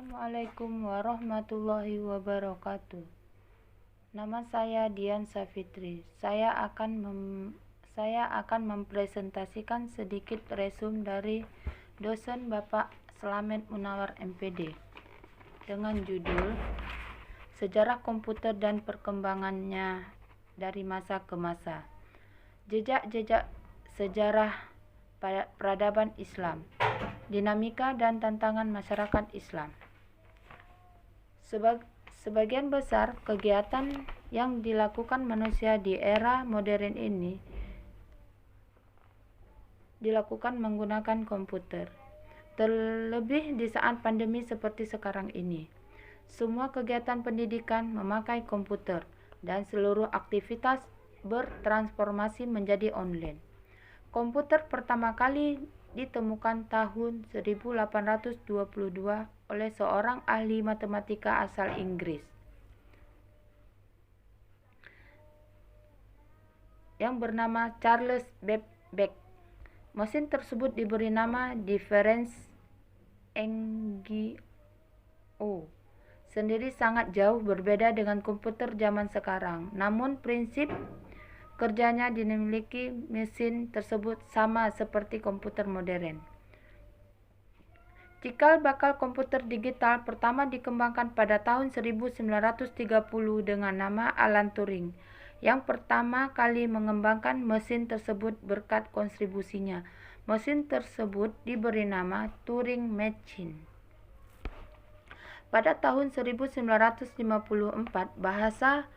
Assalamualaikum warahmatullahi wabarakatuh. Nama saya Dian Safitri. Saya akan mempresentasikan sedikit resume dari dosen Bapak Slamet Munawar MPD dengan judul Sejarah Komputer dan Perkembangannya dari Masa ke Masa. Jejak-jejak sejarah peradaban Islam, dinamika dan tantangan masyarakat Islam. Sebagian besar kegiatan yang dilakukan manusia di era modern ini dilakukan menggunakan komputer. Terlebih di saat pandemi seperti sekarang ini. Semua kegiatan pendidikan memakai komputer dan seluruh aktivitas bertransformasi menjadi online. Komputer pertama kali ditemukan tahun 1822 oleh seorang ahli matematika asal Inggris yang bernama Charles Babbage. Mesin tersebut diberi nama Difference NGO. Sendiri sangat jauh berbeda dengan komputer zaman sekarang. Namun prinsip kerjanya dimiliki mesin tersebut sama seperti komputer modern. Cikal bakal komputer digital pertama dikembangkan pada tahun 1930 dengan nama Alan Turing, yang pertama kali mengembangkan mesin tersebut berkat kontribusinya. Mesin tersebut diberi nama Turing Machine. Pada tahun 1954, bahasa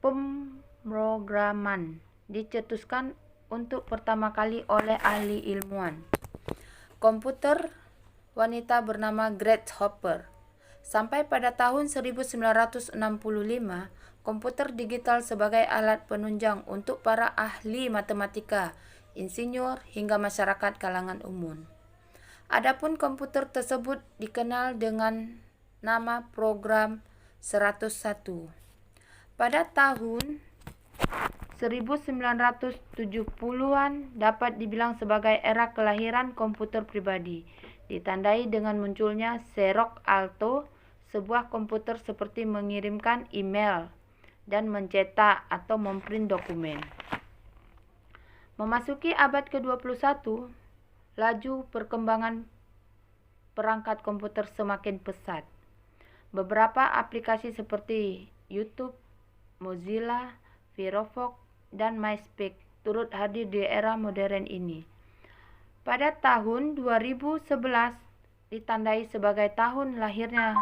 pemrograman dicetuskan untuk pertama kali oleh ahli ilmuwan komputer wanita bernama Grace Hopper. Sampai pada tahun 1965, komputer digital sebagai alat penunjang untuk para ahli matematika, insinyur, hingga masyarakat kalangan umum. Adapun komputer tersebut dikenal dengan nama program 101. Pada tahun 1970-an dapat dibilang sebagai era kelahiran komputer pribadi, ditandai dengan munculnya Xerox Alto, sebuah komputer seperti mengirimkan email dan mencetak atau memprint dokumen. Memasuki abad ke-21, laju perkembangan perangkat komputer semakin pesat. Beberapa aplikasi seperti YouTube, Mozilla, Firefox, dan MySpace turut hadir di era modern ini. Pada tahun 2011 ditandai sebagai tahun lahirnya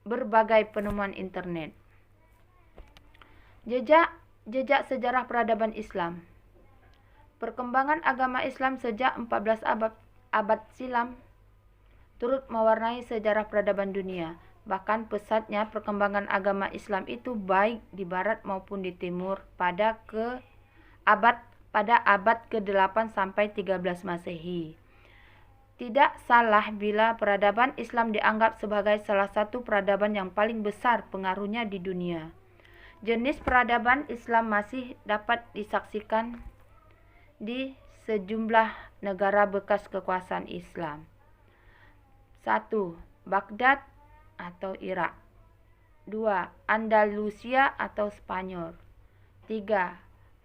berbagai penemuan internet. Jejak sejarah peradaban Islam. Perkembangan agama Islam sejak 14 abad silam turut mewarnai sejarah peradaban dunia. Bahkan pesatnya perkembangan agama Islam itu baik di barat maupun di timur pada abad ke-8 sampai 13 Masehi. Tidak salah bila peradaban Islam dianggap sebagai salah satu peradaban yang paling besar pengaruhnya di dunia. Jenis peradaban Islam masih dapat disaksikan di sejumlah negara bekas kekuasaan Islam. 1. Baghdad atau Irak. 2. Andalusia atau Spanyol. 3.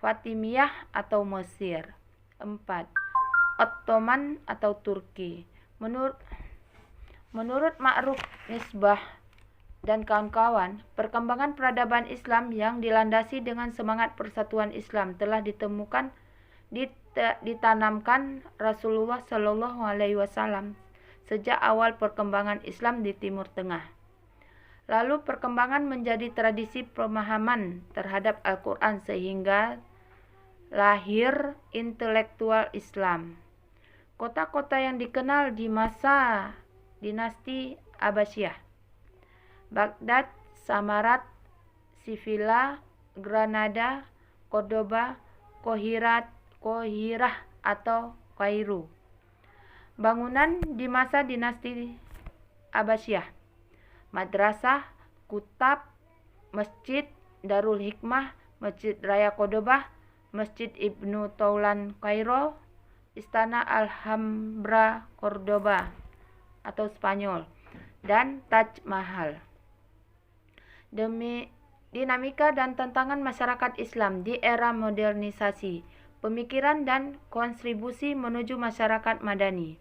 Fatimiyah atau Mesir. 4. Ottoman atau Turki. Menurut Ma'ruf Misbah dan kawan-kawan, perkembangan peradaban Islam yang dilandasi dengan semangat persatuan Islam telah ditanamkan Rasulullah Shallallahu Alaihi Wasallam sejak awal perkembangan Islam di Timur Tengah. Lalu perkembangan menjadi tradisi pemahaman terhadap Al-Quran sehingga lahir intelektual Islam. Kota-kota yang dikenal di masa dinasti Abbasiyah: Baghdad, Samarat, Sivilla, Granada, Cordoba, Qohirah atau Kairo. Bangunan di masa dinasti Abbasiyah: madrasah, kutab, masjid Darul Hikmah, Masjid Raya Cordoba, Masjid Ibnu Taulan Kairo, Istana Alhambra Cordoba atau Spanyol. dan Taj Mahal. Demi dinamika dan tantangan masyarakat Islam di era modernisasi, pemikiran dan kontribusi menuju masyarakat madani.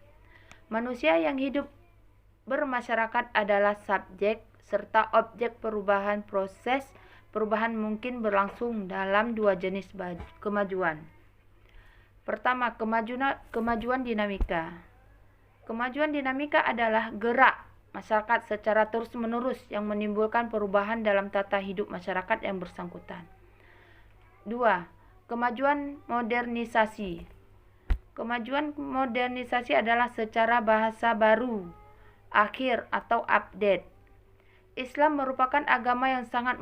Manusia yang hidup bermasyarakat adalah subjek serta objek perubahan. Proses perubahan mungkin berlangsung dalam dua jenis kemajuan. Pertama, kemajuan dinamika. Kemajuan dinamika adalah gerak masyarakat secara terus-menerus yang menimbulkan perubahan dalam tata hidup masyarakat yang bersangkutan. 2. Kemajuan modernisasi. Kemajuan modernisasi adalah secara bahasa baru, akhir atau update. Islam merupakan agama yang sangat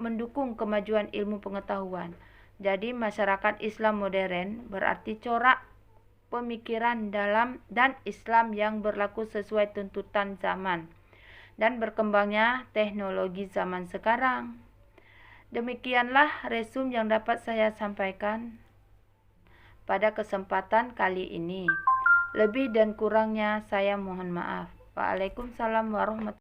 mendukung kemajuan ilmu pengetahuan. Jadi masyarakat Islam modern berarti corak pemikiran dan Islam yang berlaku sesuai tuntutan zaman dan berkembangnya teknologi zaman sekarang. Demikianlah resum yang dapat saya sampaikan pada kesempatan kali ini. Lebih dan kurangnya saya mohon maaf. Waalaikumsalam warahmatullahi wabarakatuh.